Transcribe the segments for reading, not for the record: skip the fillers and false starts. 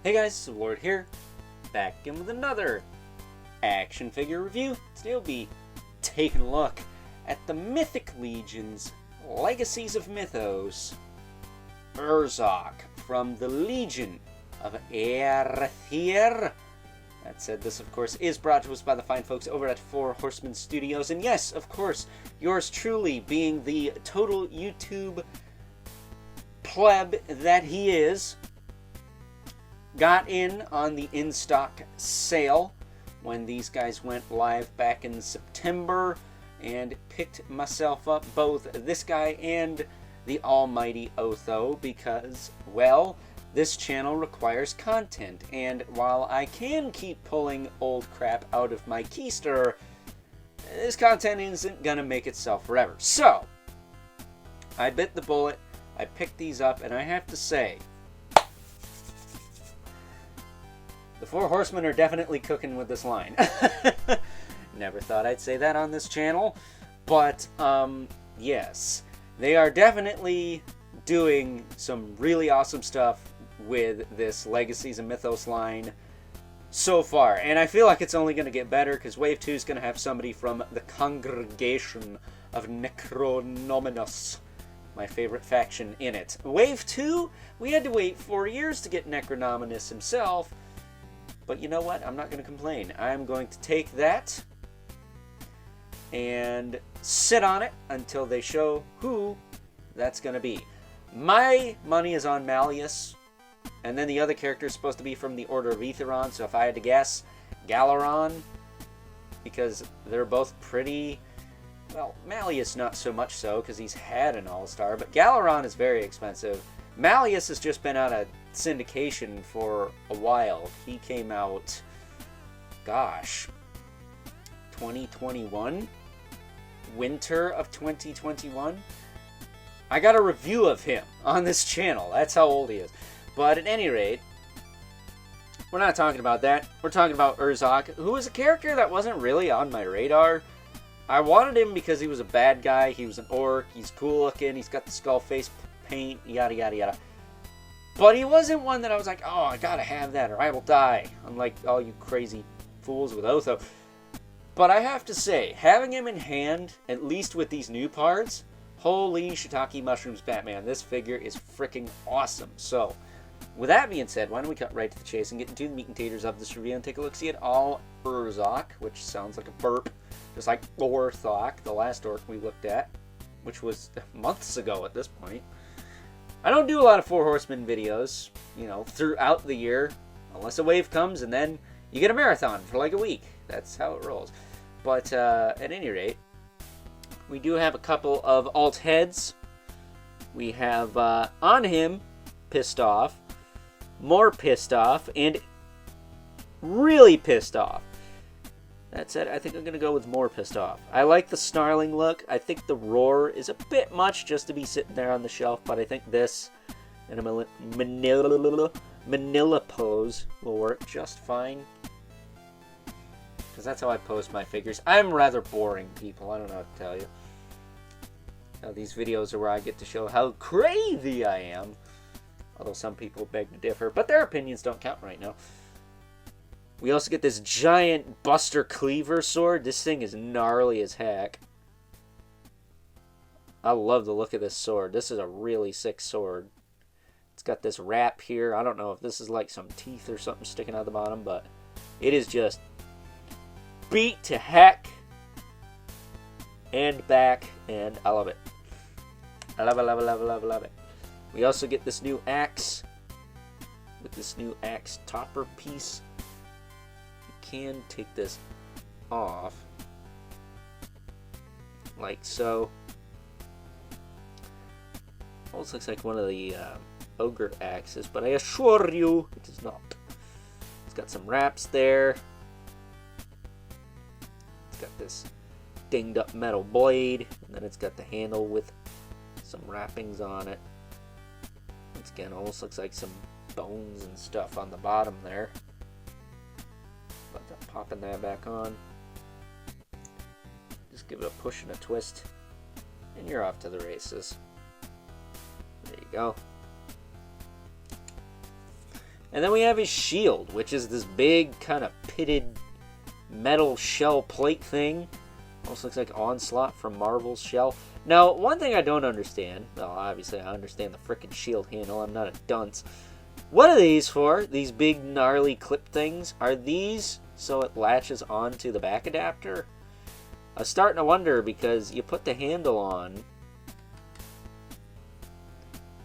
Hey guys, Lord here, back in with another action figure review. Today we'll be taking a look at the Mythic Legion's Legacies of Mythos, Urzokk from the Legion of Aerithir. That said, this of course is brought to us by the fine folks over at Horsemen Studios, and yes, of course, yours truly, being the total YouTube pleb that he is, got in on the in-stock sale when these guys went live back in September and picked myself up both this guy and the almighty Otho because, well, this channel requires content, and while I can keep pulling old crap out of my keister, this content isn't gonna make itself forever. So, I bit the bullet, I picked these up, and I have to say, the Four Horsemen are definitely cooking with this line. Never thought I'd say that on this channel, but yes, they are definitely doing some really awesome stuff with this Legacies and Mythos line so far, and I feel like it's only going to get better because Wave 2 is going to have somebody from the Congregation of Necronominus, my favorite faction, in it. Wave 2, we had to wait 4 years to get Necronominus himself. But you know what? I'm not going to complain. I'm going to take that and sit on it until they show who that's going to be. My money is on Malleus, and then the other character is supposed to be from the Order of Aetheron, so if I had to guess, Galeron, because they're both pretty... Well, Malleus not so much so, because he's had an All-Star, but Galeron is very expensive. Malleus has just been out of syndication for a while. He came out, gosh, 2021? Winter of 2021? I got a review of him on this channel. That's how old he is. But at any rate, we're not talking about that. We're talking about Urzokk, who is a character that wasn't really on my radar. I wanted him because he was a bad guy. He was an orc. He's cool looking. He's got the skull face paint, yada yada yada. But he wasn't one that I was like, oh, I gotta have that or I will die, unlike all you crazy fools with Otho. But I have to say, having him in hand, at least with these new parts, holy shiitake mushrooms Batman, this figure is freaking awesome. So, with that being said, why don't we cut right to the chase and get into the meat and taters of this review and take a look-see at all Urzokk, which sounds like a burp, just like Urzokk, the last orc we looked at, which was months ago at this point. I don't do a lot of Four Horsemen videos, you know, throughout the year, unless a wave comes and then you get a marathon for like a week. That's how it rolls. But at any rate, we do have a couple of alt heads. We have on him, pissed off, more pissed off, and really pissed off. That said, I think I'm going to go with more pissed off. I like the snarling look. I think the roar is a bit much just to be sitting there on the shelf, but I think this in a manila pose will work just fine. Because that's how I pose my figures. I'm rather boring, people. I don't know what to tell you. Now, these videos are where I get to show how crazy I am. Although some people beg to differ, but their opinions don't count right now. We also get this giant Buster Cleaver sword. This thing is gnarly as heck. I love the look of this sword. This is a really sick sword. It's got this wrap here. I don't know if this is like some teeth or something sticking out the bottom, but it is just beat to heck and back, and I love it. I love it, love it, love it, love it, love it. We also get this new axe with this new axe topper piece. Can take this off like so. Almost looks like one of the ogre axes, but I assure you it is not. It's got some wraps there. It's got this dinged up metal blade, and then it's got the handle with some wrappings on it. Once again, almost looks like some bones and stuff on the bottom there. Popping that back on. Just give it a push and a twist, and you're off to the races. There you go. And then we have his shield, which is this big kind of pitted metal shell plate thing. Almost looks like Onslaught from Marvel's shell. Now, one thing I don't understand, well, obviously I understand the frickin' shield handle, I'm not a dunce. What are these for? These big gnarly clip things? Are these so it latches onto the back adapter? I was starting to wonder because you put the handle on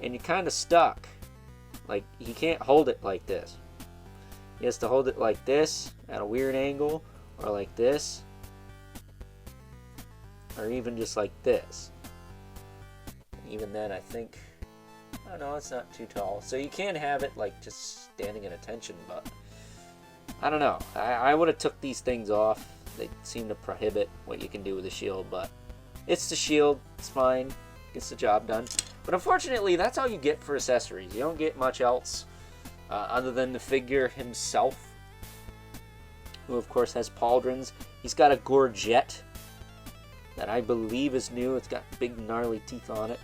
and you're kind of stuck. Like, he can't hold it like this. He has to hold it like this at a weird angle, or like this, or even just like this. And even then, I think, I don't know, it's not too tall. So you can't have it like just standing at attention, but I don't know. I would have took these things off. They seem to prohibit what you can do with the shield, but it's the shield. It's fine. Gets the job done. But unfortunately, that's all you get for accessories. You don't get much else other than the figure himself, who of course has pauldrons. He's got a gorget that I believe is new. It's got big gnarly teeth on it.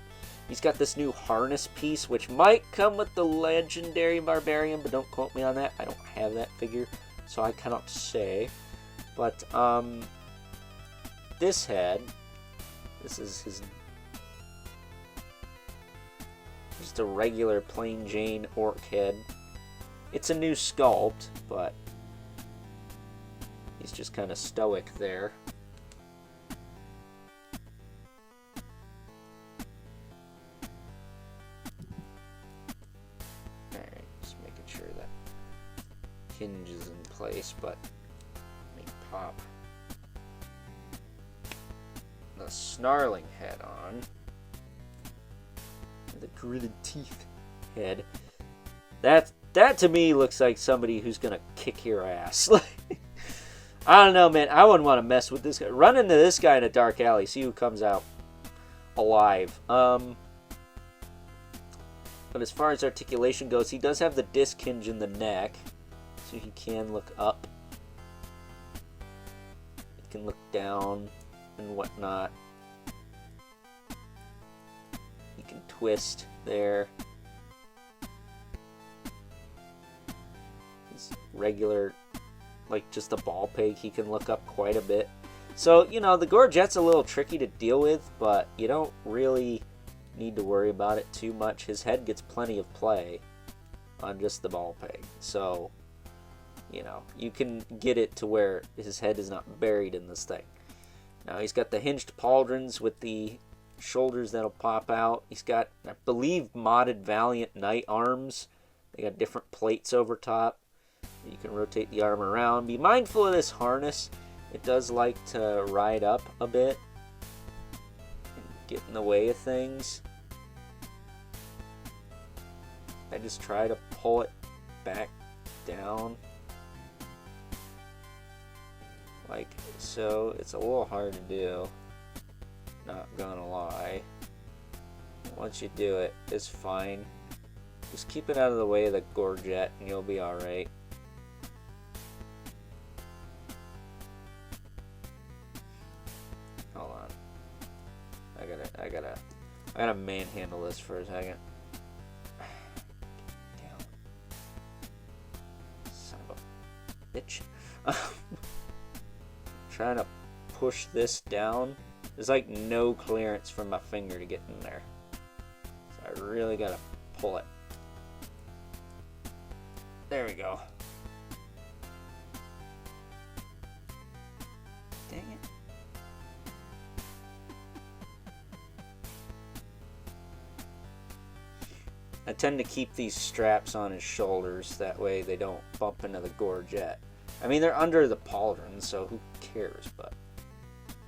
He's got this new harness piece, which might come with the legendary barbarian, but don't quote me on that. I don't have that figure, so I cannot say. But this head, this is his just a regular plain Jane orc head. It's a new sculpt, but he's just kind of stoic there. Alright, just making sure that hinge is in place, but let me pop the snarling head on. The gritted teeth head. That to me looks like somebody who's gonna kick your ass. I don't know, man. I wouldn't want to mess with this guy. Run into this guy in a dark alley. See who comes out alive. But as far as articulation goes, he does have the disc hinge in the neck, so he can look up. He can look down and whatnot. Can twist there. It's regular, like just a ball peg, he can look up quite a bit. So, you know, the gorget's a little tricky to deal with, but you don't really need to worry about it too much. His head gets plenty of play on just the ball peg. So, you know, you can get it to where his head is not buried in this thing. Now, he's got the hinged pauldrons with the shoulders that'll pop out. He's got, I believe, modded Valiant Knight arms. They got different plates over top. You can rotate the arm around. Be mindful of this harness. It does like to ride up a bit and get in the way of things. I just try to pull it back down like so. It's a little hard to do, not gonna lie. Once you do it, it's fine. Just keep it out of the way of the gorget and you'll be alright. Hold on. I gotta manhandle this for a second. Damn. Son of a bitch. Trying to push this down. There's like no clearance from my finger to get in there. So I really gotta pull it. There we go. Dang it. I tend to keep these straps on his shoulders, that way they don't bump into the gorget. I mean, they're under the pauldron, so who cares, but,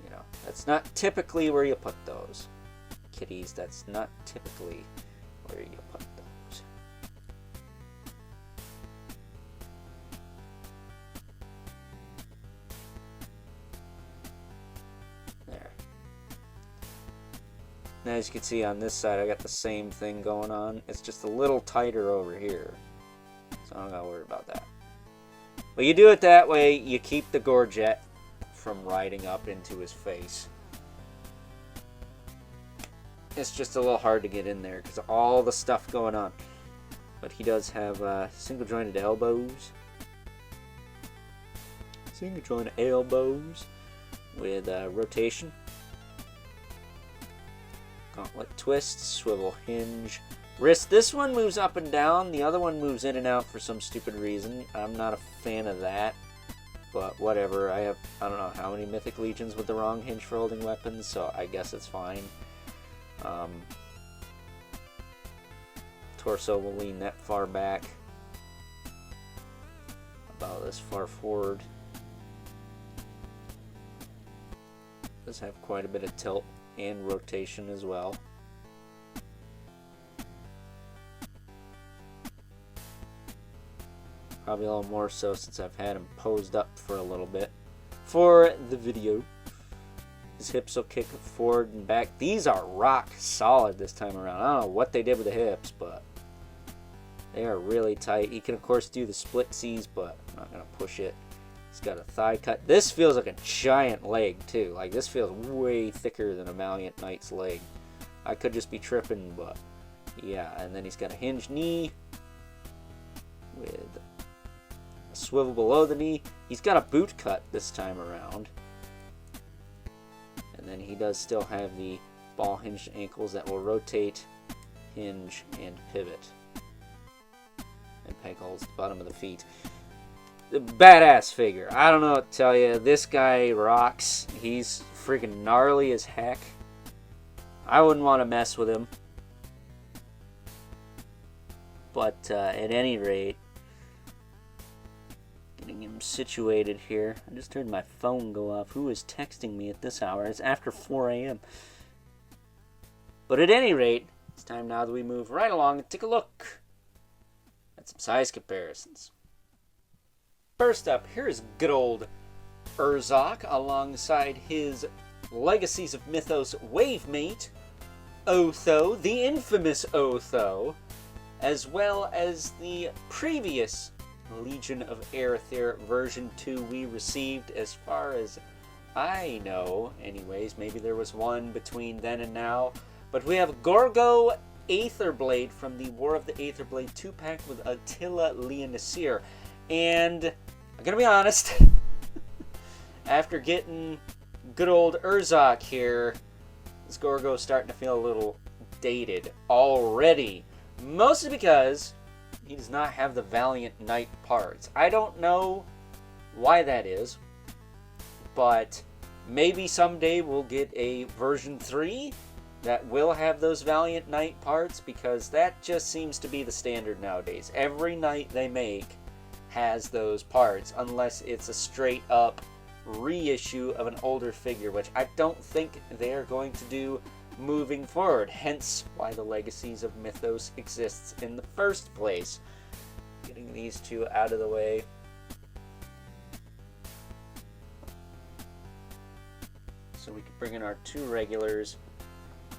you know, that's not typically where you put those. Kitties, that's not typically where you put those. There. Now, as you can see on this side, I got the same thing going on. It's just a little tighter over here, so I don't gotta worry about that. But you do it that way, you keep the gorget from riding up into his face. It's just a little hard to get in there because of all the stuff going on. But he does have single-jointed elbows. Single-jointed elbows with rotation. Gauntlet twist, swivel hinge, wrist. This one moves up and down. The other one moves in and out for some stupid reason. I'm not a fan of that. But whatever. I don't know how many Mythic Legions with the wrong hinge for holding weapons, so I guess it's fine. Torso will lean that far back. About this far forward. Does have quite a bit of tilt and rotation as well. Probably a little more so since I've had him posed up for a little bit for the video. His hips will kick forward and back. These are rock solid this time around. I don't know what they did with the hips, but they are really tight. He can, of course, do the splitsies, but I'm not going to push it. He's got a thigh cut. This feels like a giant leg, too. Like, this feels way thicker than a Valiant Knight's leg. I could just be tripping, but yeah. And then he's got a hinged knee with a swivel below the knee. He's got a boot cut this time around. And then he does still have the ball hinged ankles that will rotate, hinge, and pivot. And peg holes at the bottom of the feet. Badass figure. I don't know what to tell you. This guy rocks. He's freaking gnarly as heck. I wouldn't want to mess with him. But at any rate, getting him situated here. I just heard my phone go off. Who is texting me at this hour? It's after 4 a.m. But at any rate, it's time now that we move right along and take a look at some size comparisons. First up, here's good old Urzokk alongside his Legacies of Mythos wavemate, Otho, the infamous Otho, as well as the previous Legion of Aether version 2 we received, as far as I know. Anyways, maybe there was one between then and now. But we have Gorgo Aetherblade from the War of the Aetherblade 2-pack with Attila Leonisir. And I'm going to be honest, after getting good old Urzokk here, this Gorgo is starting to feel a little dated already. Mostly because he does not have the Valiant Knight parts. I don't know why that is, but maybe someday we'll get a version 3 that will have those Valiant Knight parts, because that just seems to be the standard nowadays. Every knight they make has those parts, unless it's a straight up reissue of an older figure, which I don't think they're going to do moving forward, hence why the Legacies of Mythos exists in the first place. Getting these two out of the way. So we can bring in our two regulars.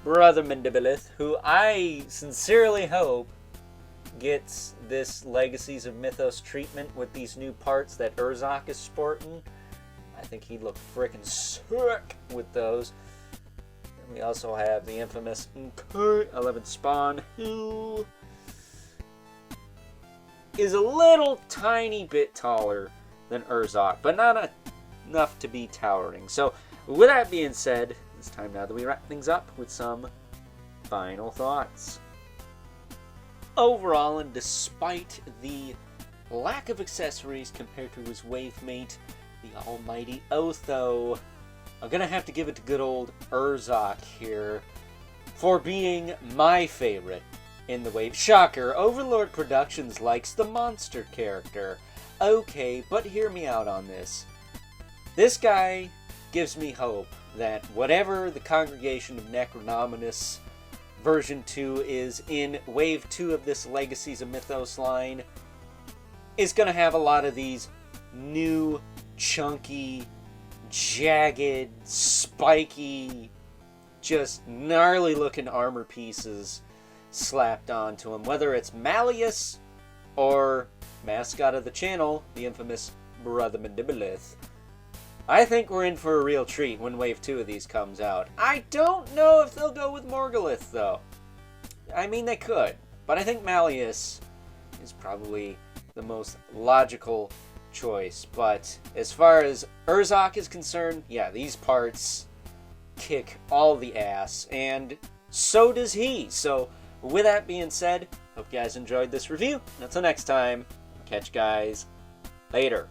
Brother Mandibilith, who I sincerely hope gets this Legacies of Mythos treatment with these new parts that Urzokk is sporting. I think he'd look frickin' sick with those. And we also have the infamous 11 Spawn, who is a little tiny bit taller than Urzokk, but not enough to be towering. So with that being said, it's time now that we wrap things up with some final thoughts. Overall, and despite the lack of accessories compared to his wavemate, the almighty Otho, I'm gonna have to give it to good old Urzokk here for being my favorite in the wave. Shocker, Overlord Productions likes the monster character. Okay, but hear me out on this. This guy gives me hope that whatever the Congregation of Necronominus version 2 is in wave 2 of this Legacies of Mythos line is going to have a lot of these new, chunky, jagged, spiky, just gnarly looking armor pieces slapped onto him. Whether it's Malleus or mascot of the channel, the infamous Brother Mandibilith. I think we're in for a real treat when Wave 2 of these comes out. I don't know if they'll go with Morgulith, though. I mean, they could. But I think Malleus is probably the most logical choice. But as far as Urzokk is concerned, yeah, these parts kick all the ass, and so does he. So with that being said, hope you guys enjoyed this review. Until next time, catch you guys later.